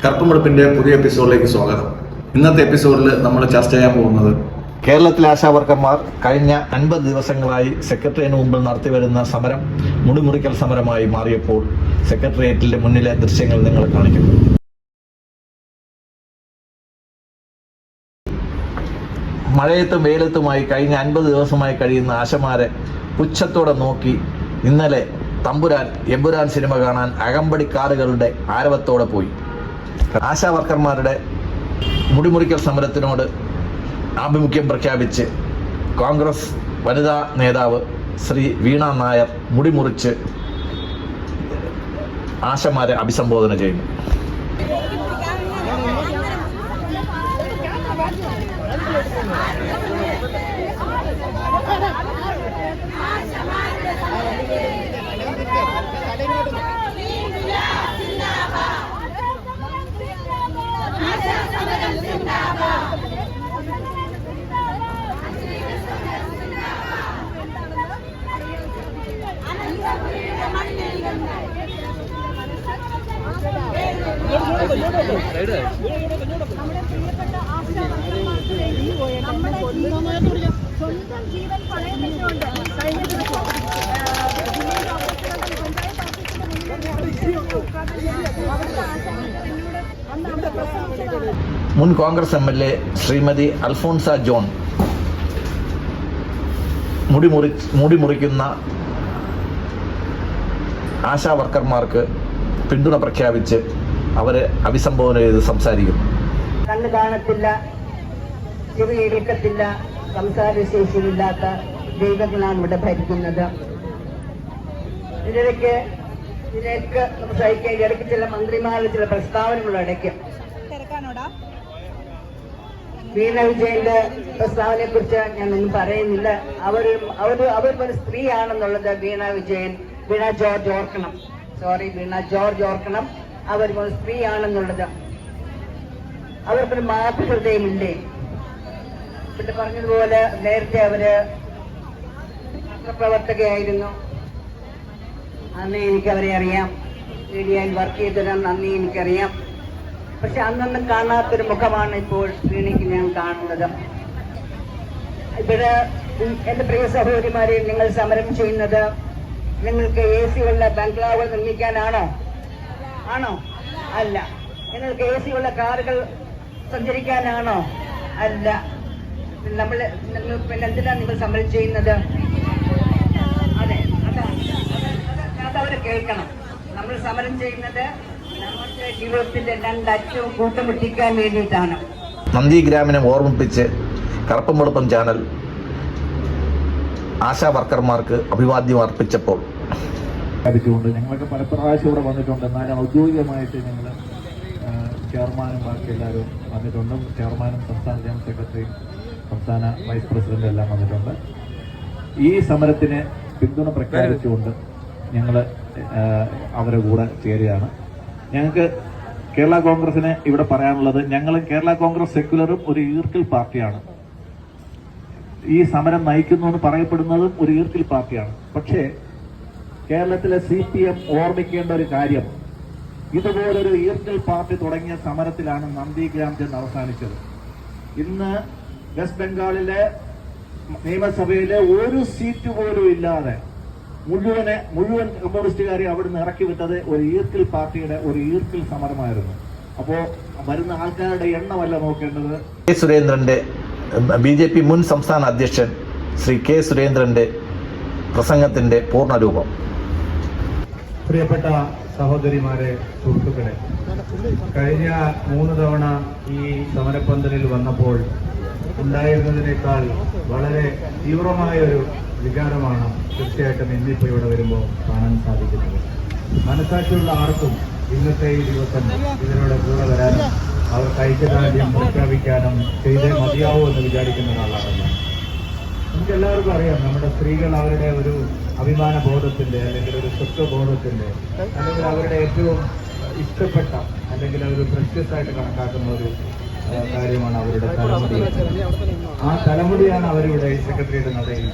കറുപ്പുമെടുപ്പിന്റെ പുതിയ എപ്പിസോഡിലേക്ക് സ്വാഗതം. ഇന്നത്തെ എപ്പിസോഡിൽ നമ്മൾ ചർച്ച ചെയ്യാൻ പോകുന്നത് കേരളത്തിലെ ആശാവർക്കർമാർ കഴിഞ്ഞ 50 ദിവസങ്ങളായി സെക്രട്ടേറിയറ്റിന് മുമ്പിൽ നടത്തിവരുന്ന സമരം മുടിമുറിക്കൽ സമരമായി മാറിയപ്പോൾ സെക്രട്ടേറിയറ്റിന്റെ മുന്നിലെ ദൃശ്യങ്ങൾ നിങ്ങളെ കാണിക്കുന്നു. മഴയത്തും വെയിലത്തുമായി കഴിഞ്ഞ 50 ദിവസമായി കഴിയുന്ന ആശമാരെ പുച്ഛത്തോടെ നോക്കി ഇന്നലെ തമ്പുരാൻ എമ്പുരാൻ സിനിമ കാണാൻ അകമ്പടിക്കാറുകളുടെ ആരവത്തോടെ പോയി. ആശാവർക്കർമാരുടെ മുടിമുറിക്കൽ സമരത്തിനോട് ആഭിമുഖ്യം പ്രഖ്യാപിച്ച് കോൺഗ്രസ് വനിതാ നേതാവ് ശ്രീ വീണ നായർ മുടിമുറിച്ച് ആശമാരെ അഭിസംബോധന ചെയ്യുന്നു. സ്വന്തം ജീവൻ പണയം വെച്ചുകൊണ്ട് മുൻ കോൺഗ്രസ് MLA ശ്രീമതി അൽഫോൺസ ജോൺ മുടിമുറിക്കുന്ന ആശാ വർക്കർമാർക്ക് പിന്തുണ പ്രഖ്യാപിച്ച് അവരെ അഭിസംബോധന ചെയ്ത് സംസാരിക്കുന്നു. കണ്ണ് കാണത്തില്ല, ചെവി എടുക്കത്തില്ല, സംസാരശേഷിയില്ലാത്ത ദൈവങ്ങളാണ് ഇവിടെ ഭരിക്കുന്നത്. ഇതിലേക്ക് സംസാരിക്കാൻ ഇടയ്ക്ക് ചില മന്ത്രിമാരുടെ ചില പ്രസ്താവനകൾ ഇടയ്ക്ക് വീണ വിജയന്റെ പ്രസ്താവനയെ കുറിച്ച് ഞാനൊന്നും പറയുന്നില്ല. അവർ സ്ത്രീയാണെന്നുള്ളത് വീണ ജോർജ് ഓർക്കണം. അവർ സ്ത്രീയാണെന്നുള്ളത്. അവർക്കൊരു മാതൃഹൃദയമില്ലേ? പിന്നെ പറഞ്ഞതുപോലെ നേരത്തെ അവര് പത്രപ്രവർത്തകയായിരുന്നു. അന്ന് എനിക്കവരെ അറിയാം. മീഡിയയിൽ വർക്ക് ചെയ്തതിനും നന്ദി എനിക്കറിയാം. പക്ഷെ അന്നൊന്നും കാണാത്തൊരു മുഖമാണ് ഇപ്പോൾ വീണയ്ക്ക് ഞാൻ കാണുന്നത്. ഇവിടെ എന്റെ പ്രിയ സഹോദരിമാരെ, നിങ്ങൾ സമരം ചെയ്യുന്നത് നിങ്ങൾക്ക് AC ഉള്ള ബംഗ്ലാവുകൾ നിർമ്മിക്കാനാണോ? അല്ല. നിങ്ങൾക്ക് AC ഉള്ള കാറുകൾ സഞ്ചരിക്കാനാണോ? അല്ല. പിന്നെ എന്തിനാണ് നിങ്ങൾ സമരം ചെയ്യുന്നത്? അതെ, അതവര് കേൾക്കണം. നമ്മൾ സമരം ചെയ്യുന്നത് നമ്മുടെ ജീവിതത്തിന്റെ 2 അറ്റവും കൂട്ടുമുട്ടിക്കാൻ വേണ്ടിയിട്ടാണ്. നന്ദിഗ്രാമിനെ ഓർമ്മിപ്പിച്ച് കറുപ്പുമെടുപ്പം ചാനൽ ആശാ വർക്കർമാർക്ക് അഭിവാദ്യം അർപ്പിച്ചപ്പോൾ ഞങ്ങളൊക്കെ പല പ്രാവശ്യം ഇവിടെ വന്നിട്ടുണ്ട്. എന്നാലും ഔദ്യോഗികമായിട്ട് ഞങ്ങൾ ചെയർമാനും ബാക്കി എല്ലാവരും വന്നിട്ടുണ്ട്. ചെയർമാനും സംസ്ഥാന ജനറൽ സെക്രട്ടറിയും സംസ്ഥാന വൈസ് പ്രസിഡന്റും എല്ലാം വന്നിട്ടുണ്ട്. ഈ സമരത്തിന് പിന്തുണ പ്രഖ്യാപിച്ചുകൊണ്ട് ഞങ്ങൾ അവരുടെ കൂടെ ചേരുകയാണ്. ഞങ്ങൾക്ക് കേരള കോൺഗ്രസിന് ഇവിടെ പറയാനുള്ളത്, ഞങ്ങൾ കേരള കോൺഗ്രസ് സെക്യുലറും ഒരു ഈർക്കിൽ പാർട്ടിയാണ്. ഈ സമരം നയിക്കുന്നു എന്ന് പറയപ്പെടുന്നതും ഒരു ഈർക്കിൽ പാർട്ടിയാണ്. പക്ഷേ കേരളത്തിലെ CPM ഓർമ്മിക്കേണ്ട ഒരു കാര്യം, ഇതുപോലൊരു ഈർക്കിൽ പാർട്ടി തുടങ്ങിയ സമരത്തിലാണ് നന്ദിഗ്രാം ചെന്ന് അവസാനിച്ചത്. ഇന്ന് വെസ്റ്റ് ബംഗാളിലെ നിയമസഭയിലെ ഒരു സീറ്റ് പോലും ഇല്ലാതെ മുഴുവൻ കമ്മ്യൂണിസ്റ്റുകാരെ അവിടുന്ന് ഇറക്കി വിട്ടത് ഒരു ഈർക്കിൽ പാർട്ടിയുടെ ഒരു ഈർക്കിൽ സമരമായിരുന്നു. അപ്പോ വരുന്ന ആൾക്കാരുടെ എണ്ണമല്ല നോക്കേണ്ടത്. സുരേന്ദ്രന്റെ BJP മുൻ സംസ്ഥാന അധ്യക്ഷൻ ശ്രീ K സുരേന്ദ്രന്റെ പ്രസംഗത്തിന്റെ പൂർണ്ണരൂപം. പ്രിയപ്പെട്ട സഹോദരിമാരെ, സുഹൃത്തുക്കളെ, കഴിഞ്ഞ 3 തവണ ഈ സമരപ്പന്തലിൽ വന്നപ്പോൾ ഉണ്ടായിരുന്നതിനേക്കാൾ വളരെ തീവ്രമായ ഒരു വികാരമാണ് തീർച്ചയായിട്ടും ഇന്നിപ്പോൾ ഇവിടെ വരുമ്പോൾ കാണാൻ സാധിക്കുന്നത്. മനസാക്ഷിയുള്ള ആർക്കും ഇന്നത്തെ ഈ ദിവസം ഇതിനോട് കൂടെ വരാനും അവർക്ക് ഐക്യദാർഢ്യം പ്രഖ്യാപിക്കാനും ചെയ്തേ മതിയാവൂ എന്ന് വിചാരിക്കുന്ന ഒരാളാണ് ഞാൻ. നമുക്ക് എല്ലാവർക്കും അറിയാം, നമ്മുടെ സ്ത്രീകൾ അവരുടെ ഒരു അഭിമാന ബോധത്തിന്റെ അല്ലെങ്കിൽ ഒരു സ്വത്വബോധത്തിന്റെ അല്ലെങ്കിൽ അവരുടെ ഏറ്റവും ഇഷ്ടപ്പെട്ട അല്ലെങ്കിൽ അവർ പ്രത്യക്ഷ ആയിട്ട് കണക്കാക്കുന്ന ഒരു കാര്യമാണ് അവരുടെ തലമുടി. ആ തലമുടിയാണ് അവരിവിടെ സെക്രട്ടറിയുടെ നടയിൽ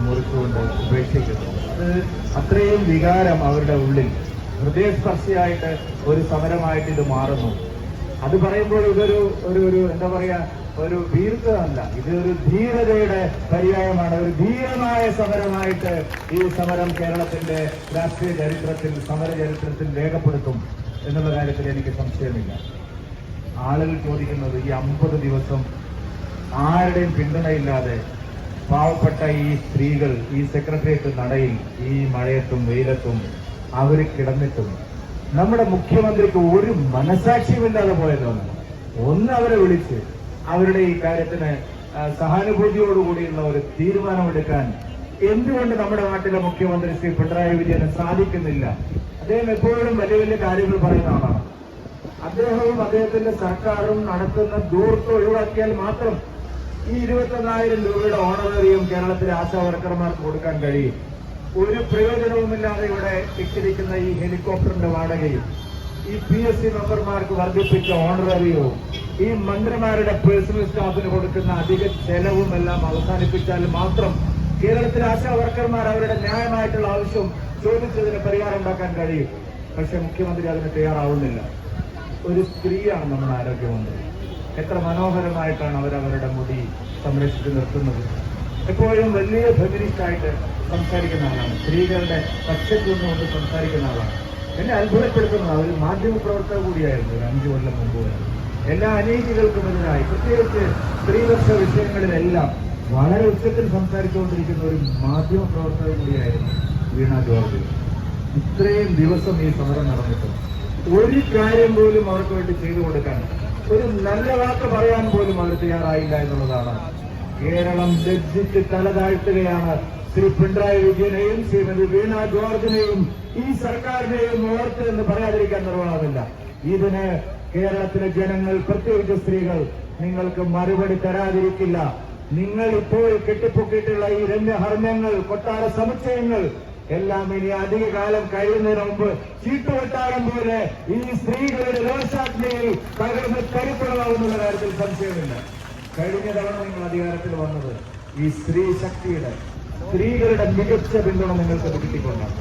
മുറിച്ചുകൊണ്ട് ഉപേക്ഷിക്കുന്നത്. അത് അത്രയും വികാരം അവരുടെ ഉള്ളിൽ ഹൃദയസ്പർശിയായിട്ട് ഒരു സമരമായിട്ട് ഇത് മാറുന്നു. അത് പറയുമ്പോൾ ഇതൊരു ഒരു എന്താ പറയാ, ഒരു വീരത്വമല്ല, ഇതൊരു ധീരതയുടെ പര്യായമാണ്. ഒരു ധീരമായ സമരമായിട്ട് ഈ സമരം കേരളത്തിന്റെ രാഷ്ട്രീയ ചരിത്രത്തിൽ, സമര ചരിത്രത്തിൽ രേഖപ്പെടുത്തും എന്നുള്ള കാര്യത്തിൽ എനിക്ക് സംശയമില്ല. ആളുകൾ ചോദിക്കുന്നത്, ഈ 50 ദിവസം ആരുടെയും പിന്തുണയില്ലാതെ പാവപ്പെട്ട ഈ സ്ത്രീകൾ ഈ സെക്രട്ടേറിയറ്റ് നടയിൽ ഈ മഴയത്തും വെയിലത്തും അവർ കിടന്നിട്ടും നമ്മുടെ മുഖ്യമന്ത്രിക്ക് ഒരു മനസാക്ഷിയുമില്ലാതെ പോയതാണ്. ഒന്ന് അവരെ വിളിച്ച് അവരുടെ ഈ കാര്യത്തിന് സഹാനുഭൂതിയോടുകൂടിയുള്ള ഒരു തീരുമാനമെടുക്കാൻ എന്തുകൊണ്ട് നമ്മുടെ നാട്ടിലെ മുഖ്യമന്ത്രി ശ്രീ പിണറായി വിജയന് സാധിക്കുന്നില്ല? അദ്ദേഹം എപ്പോഴും വലിയ വലിയ കാര്യങ്ങൾ പറയുന്ന ആളാണ്. അദ്ദേഹവും അദ്ദേഹത്തിന്റെ സർക്കാരും നടത്തുന്ന ദൂർത്ത് ഒഴിവാക്കിയാൽ മാത്രം ഈ 21,000 രൂപയുടെ ഓണറേറിയം കേരളത്തിലെ ആശാ വർക്കർമാർക്ക് കൊടുക്കാൻ കഴിയും. ഒരു പ്രയോജനവുമില്ലാതെ ഇവിടെ ഇട്ടിരിക്കുന്ന ഈ ഹെലികോപ്റ്ററിന്റെ വാടകയും ഈ PSC മെമ്പർമാർക്ക് വർദ്ധിപ്പിച്ച ഓണറേറിയവും ഈ മന്ത്രിമാരുടെ പേഴ്സണൽ സ്റ്റാഫിന് കൊടുക്കുന്ന അധിക ചെലവും എല്ലാം അവസാനിപ്പിച്ചാൽ മാത്രം കേരളത്തിലെ ആശാ വർക്കർമാർ അവരുടെ ന്യായമായിട്ടുള്ള ആവശ്യം ചോദിച്ചതിന് പരിഹാരം ഉണ്ടാക്കാൻ കഴിയും. പക്ഷെ മുഖ്യമന്ത്രി അതിന് തയ്യാറാവുന്നില്ല. ഒരു സ്ത്രീയാണ് നമ്മുടെ ആരോഗ്യമന്ത്രി. എത്ര മനോഹരമായിട്ടാണ് അവരവരുടെ മുടി സംരക്ഷിച്ച് നിർത്തുന്നത്. എപ്പോഴും വലിയ ഫെമിനിസ്റ്റായിട്ട് സംസാരിക്കുന്ന ആളാണ്. സ്ത്രീകളുടെ പക്ഷത്തു നിന്നുകൊണ്ട് സംസാരിക്കുന്ന ആളാണ്. എന്നെ അത്ഭുതപ്പെടുത്തുന്നത്, ഒരു മാധ്യമ പ്രവർത്തക കൂടിയായിരുന്നു ഒരു 5 കൊല്ലം മുമ്പ് വരെ. എല്ലാ അനീതികൾക്കും എതിരായി, പ്രത്യേകിച്ച് സ്ത്രീപക്ഷ വിഷയങ്ങളിലെല്ലാം വളരെ ഉച്ചത്തിൽ സംസാരിച്ചുകൊണ്ടിരിക്കുന്ന ഒരു മാധ്യമ പ്രവർത്തക കൂടിയായിരുന്നു വീണ ജോർജ്. ഇത്രയും ദിവസം ഈ സമരം നടന്നിട്ടും ഒരു കാര്യം പോലും അവർക്ക് വേണ്ടി ചെയ്തു കൊടുക്കാൻ, ഒരു നല്ല വാക്ക് പറയാൻ പോലും അവർ തയ്യാറായില്ല എന്നുള്ളതാണ്. കേരളം ലജ്ജിച്ച് തല താഴ്ത്തുകയാണ്. ശ്രീ പിണറായി വിജയനെയും ശ്രീമതി വീണ ജോർജിനെയും ഈ സർക്കാരിനെയും ഓർത്ത് എന്ന് പറയാതിരിക്കാൻ നിർവാഹമില്ല. ഇതിന് കേരളത്തിലെ ജനങ്ങൾ, പ്രത്യേകിച്ച് സ്ത്രീകൾ, നിങ്ങൾക്ക് മറുപടി തരാതിരിക്കില്ല. നിങ്ങൾ ഇപ്പോൾ കെട്ടിപ്പൊക്കിയിട്ടുള്ള ഈ രമ്യഹർമ്മ്യങ്ങൾ, കൊട്ടാര സമുച്ചയങ്ങൾ എല്ലാം ഇനി അധിക കാലം കഴിയുന്നതിന് മുമ്പ് ചീട്ടുകൊട്ടാരം പോലെ ഈ സ്ത്രീകളുടെ രോഷാഗ്നിയിൽ തകർന്ന് കരുപ്പുള്ളതാവുന്നുള്ള കാര്യത്തിൽ സംശയമില്ല. കഴിഞ്ഞ തവണ നിങ്ങൾ അധികാരത്തിൽ വന്നത് ഈ സ്ത്രീ ശക്തിയുടെ, സ്ത്രീകളുടെ മികച്ച പിന്തുണ നിങ്ങൾക്ക് കിട്ടിക്കൊണ്ടാണ്.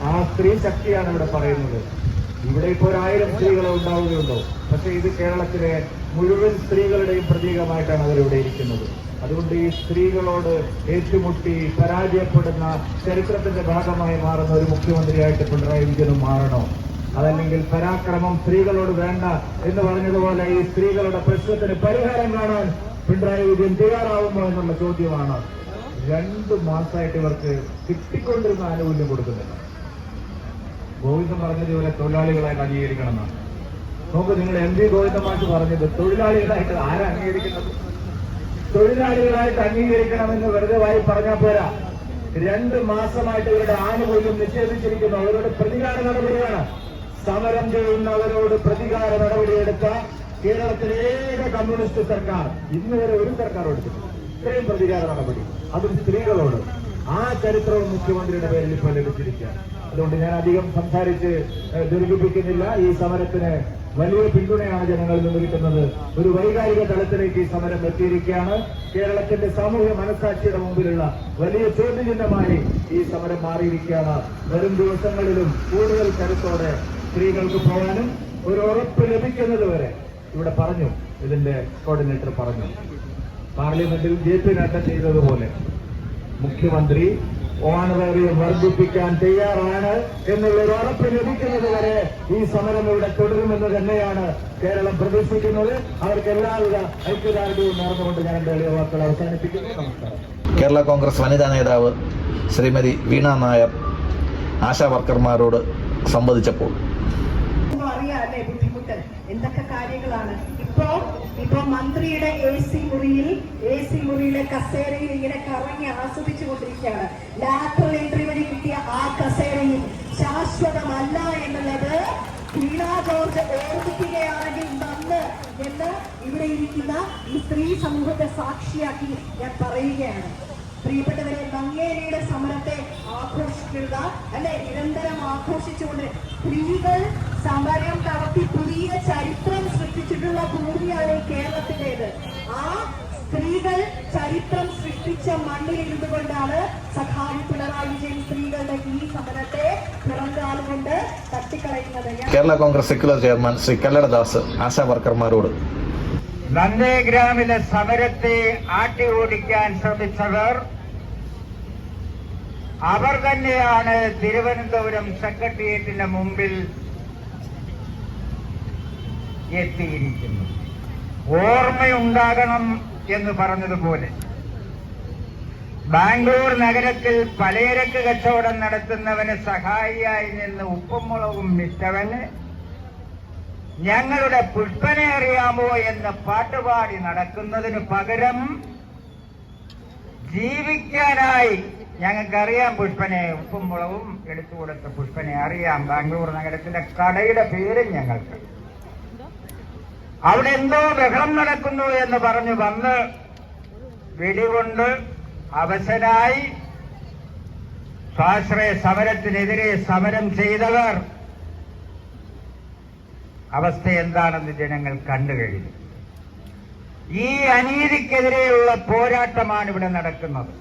ആ സ്ത്രീ ശക്തിയാണ് ഇവിടെ പറയുന്നത്. ഇവിടെ ഇപ്പോൾ 1000 സ്ത്രീകളെ ഉണ്ടാവുകയുള്ളൂ. പക്ഷെ ഇത് കേരളത്തിലെ മുഴുവൻ സ്ത്രീകളുടെയും പ്രതീകമായിട്ടാണ് അവരിവിടെ ഇരിക്കുന്നത്. അതുകൊണ്ട് ഈ സ്ത്രീകളോട് ഏറ്റുമുട്ടി പരാജയപ്പെടുന്ന ചരിത്രത്തിന്റെ ഭാഗമായി മാറുന്ന ഒരു മുഖ്യമന്ത്രിയായിട്ട് പിണറായി വിജയനും മാറണോ? അതല്ലെങ്കിൽ പരാക്രമം സ്ത്രീകളോട് വേണ്ട എന്ന് പറഞ്ഞതുപോലെ ഈ സ്ത്രീകളുടെ പ്രശ്നത്തിന് പരിഹാരം കാണാൻ പിണറായി വിജയൻ തയ്യാറാവുമോ എന്നുള്ള ചോദ്യമാണ്. 2 മാസമായിട്ട് ഇവർക്ക് കിട്ടിക്കൊണ്ടിരുന്ന ആനുകൂല്യം കൊടുക്കുന്നില്ല. ഗോവിന്ദൻ പറഞ്ഞതുപോലെ തൊഴിലാളികളായിട്ട് അംഗീകരിക്കണമെന്നാണ്. നോക്ക്, നിങ്ങൾ MP ഗോവിന്ദൻ മാഷ് പറഞ്ഞത് തൊഴിലാളികളായിട്ട് ആരാ അംഗീകരിക്കുന്നത്? തൊഴിലാളികളായിട്ട് അംഗീകരിക്കണമെന്ന് വെറുതെ വായി പറഞ്ഞാൽ പോരാ. 2 മാസമായിട്ട് ഇവരുടെ ആനുകൂല്യം നിഷേധിച്ചിരിക്കുന്നു. അവരുടെ പ്രതികാര നടപടിയാണ്. സമരം ചെയ്യുന്നവരോട് പ്രതികാര നടപടിയെടുത്ത കേരളത്തിലെ ഏക കമ്മ്യൂണിസ്റ്റ് സർക്കാർ ഇന്ന് വരെ ഒരു സർക്കാർ എടുത്തിട്ടുണ്ട് ഇത്രയും പ്രതികാര നടപടി, അതും സ്ത്രീകളോട്. ആ ചരിത്രവും മുഖ്യമന്ത്രിയുടെ പേരിൽ ഇപ്പോൾ ലഭിച്ചിരിക്കുകയാണ്. അതുകൊണ്ട് ഞാൻ അധികം സംസാരിച്ച് ദീർഘിപ്പിക്കുന്നില്ല. ഈ സമരത്തിന് വലിയ പിന്തുണയാണ് ജനങ്ങളിൽ നിന്ന് കിട്ടുന്നത്. ഒരു വൈകാരിക തലത്തിലേക്ക് ഈ സമരം എത്തിയിരിക്കുകയാണ്. കേരളത്തിന്റെ സാമൂഹ്യ മനസ്സാക്ഷിയുടെ മുമ്പിലുള്ള വലിയ ചോദ്യചിഹ്നമായി ഈ സമരം മാറിയിരിക്കുകയാണ്. വരും ദിവസങ്ങളിലും കൂടുതൽ കരുത്തോടെ സ്ത്രീകൾക്ക് പോകാനും ഒരു ഉറപ്പ് ലഭിക്കുന്നത് വരെ ഇവിടെ പറഞ്ഞു, ഇതിന്റെ കോർഡിനേറ്റർ പറഞ്ഞു, പാർലമെന്റിൽ JP നഡ്ഡ ചെയ്തതുപോലെ മുഖ്യമന്ത്രി ഓണറേറിയം വർദ്ധിപ്പിക്കാൻ തയ്യാറാണ് എന്നുള്ളൊരു ഉറപ്പ് ലഭിക്കുന്നത് വരെ ഈ സമരം ഇവിടെ തുടരുമെന്ന് തന്നെയാണ് കേരളം പ്രതീക്ഷിക്കുന്നത്. അവർക്ക് എല്ലാവിധ ഐക്യദാർഢ്യവും നേർന്നുകൊണ്ട് ഞാൻ എന്റെ എളിയ വാക്കുകൾ അവസാനിപ്പിക്കുന്നു. നമസ്കാരം. കേരള കോൺഗ്രസ് വനിതാ നേതാവ് ശ്രീമതി വീണ നായർ ആശാ വർക്കർമാരോട് സംവദിച്ചപ്പോൾ അറിയാല്ലേ ബുദ്ധിമുട്ട് എന്തൊക്കെ കാര്യങ്ങളാണ്. ഇപ്പോ മന്ത്രിയുടെ AC മുറിയിലെ കസേരയിൽ ഇങ്ങനെ കറങ്ങി ആസ്വദിച്ചുകൊണ്ടിരിക്കുകയാണ്. ലാറ്ററൽ എൻട്രി വഴി കിട്ടിയ ആ കസേരയിൽ ശാശ്വതമല്ല എന്നുള്ളത് വീണ ജോർജ് ഓർമ്മിക്കുകയാണെങ്കിൽ നന്ന് എന്ന് ഇവിടെ ഇരിക്കുന്ന ഈ സ്ത്രീ സമൂഹത്തെ സാക്ഷിയാക്കി ഞാൻ പറയുകയാണ്. പ്രിയപ്പെട്ടവരെ, മങ്ങേരിയുടെ സമരത്തെ ആഘോഷിക്കുക അല്ലെ, നിരന്തരം ആഘോഷിച്ചുകൊണ്ട് സ്ത്രീകൾ സമരം നടത്തി പുതിയ ചരിത്രം സൃഷ്ടിച്ചിട്ടുള്ള ഭൂമിയാണ് കേരളത്തിലേത്. ആ സ്ത്രീകൾ ചരിത്രം സൃഷ്ടിച്ച മണ്ണിൽ ഇരുന്നുകൊണ്ടാണ് സഖാവ് പിണറായി വിജയൻ സ്ത്രീകളുടെ ഈ സമരത്തെ പിറങ്കാലുകൊണ്ട് തട്ടിക്കളയുന്നത്. കേരള കോൺഗ്രസ് സെക്യുലർ ചെയർമാൻ ശ്രീ കല്ലടദാസ് ആശാ വർക്കർമാരോട് നന്ദേഗ്രാമിലെ സമരത്തെ ആട്ടി ഓടിക്കാൻ ശ്രമിച്ചവർ അവർ തന്നെയാണ് തിരുവനന്തപുരം സെക്രട്ടേറിയറ്റിന് മുമ്പിൽ എത്തിയിരിക്കുന്നത്. ഓർമ്മയുണ്ടാകണം എന്ന് പറഞ്ഞതുപോലെ ബാംഗ്ലൂർ നഗരത്തിൽ പലചരക്ക് കച്ചവടം നടത്തുന്നവന് സഹായിയായി നിന്ന് ഉപ്പും മുളകും വിറ്റവന് ഞങ്ങളുടെ പുഷ്പനെ അറിയാമോ എന്ന് പാട്ടുപാടി നടക്കുന്നതിന് പകരം ജീവിക്കാനായി ഞങ്ങൾക്കറിയാം പുഷ്പനെ, ഉപ്പും മുളകും എടുത്തു കൊടുത്ത പുഷ്പനെ അറിയാം, ബാംഗ്ലൂർ നഗരത്തിലെ കടയുടെ പേരും ഞങ്ങൾക്ക്, അവിടെ എന്തോ ബഹളം നടക്കുന്നു എന്ന് പറഞ്ഞു വന്ന് വെടികൊണ്ട് അവശനായി സ്വാശ്രയ സമരത്തിനെതിരെ സമരം ചെയ്തവർ അവസ്ഥ എന്താണെന്ന് ജനങ്ങൾ കണ്ടുകഴിഞ്ഞു. ഈ അനീതിക്കെതിരെയുള്ള പോരാട്ടമാണ് ഇവിടെ നടക്കുന്നത്.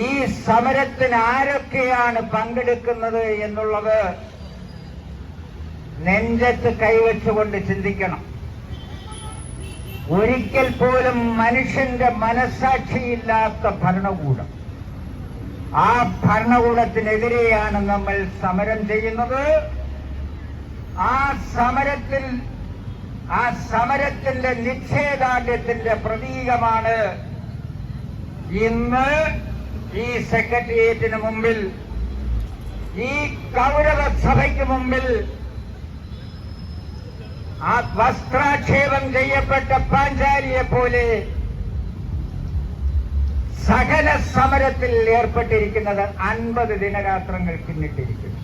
ഈ സമരത്തിന് ആരൊക്കെയാണ് പങ്കെടുക്കുന്നത് എന്നുള്ളത് നെഞ്ചത്ത് കൈവച്ചുകൊണ്ട് ചിന്തിക്കണം. ഒരിക്കൽ പോലും മനുഷ്യന്റെ മനസ്സാക്ഷിയില്ലാത്ത ഭരണകൂടം, ആ ഭരണകൂടത്തിനെതിരെയാണ് നമ്മൾ സമരം ചെയ്യുന്നത്. ആ സമരത്തിന്റെ നിശ്ചയദാർഢ്യത്തിന്റെ പ്രതീകമാണ് ഇന്ന് ഈ സെക്രട്ടേറിയറ്റിന് മുമ്പിൽ, ഈ കൗരവ സഭയ്ക്ക് മുമ്പിൽ ആ വസ്ത്രാക്ഷേപം ചെയ്യപ്പെട്ട പാഞ്ചാലിയെ പോലെ സകല സമരത്തിൽ ഏർപ്പെട്ടിരിക്കുന്നത് 50 ദിനരാത്രങ്ങൾ പിന്നിട്ടിരിക്കുന്നു.